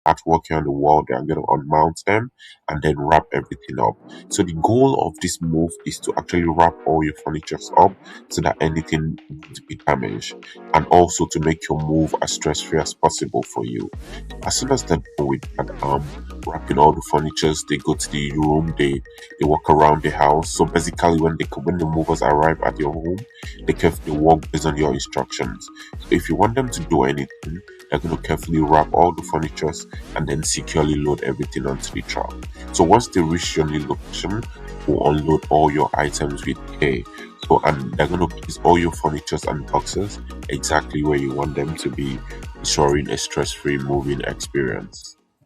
artwork here on the wall. They are going to unmount them and then wrap everything up. So the goal of this move is to actually wrap all your furniture up so that anything won't be damaged, and also to make your move as stress-free as possible for you. As soon as they're done with that, wrapping all the furnitures, they go to the room, they walk around the house. So basically, when the movers arrive at your home, they work based on your instructions. So if you want them to do anything, they're going to carefully wrap all the furnitures and then securely load everything onto the truck. So once they reach your new location, will unload all your items with care. So, and they're going to place all your furnitures and boxes exactly where you want them to be, ensuring a stress-free moving experience.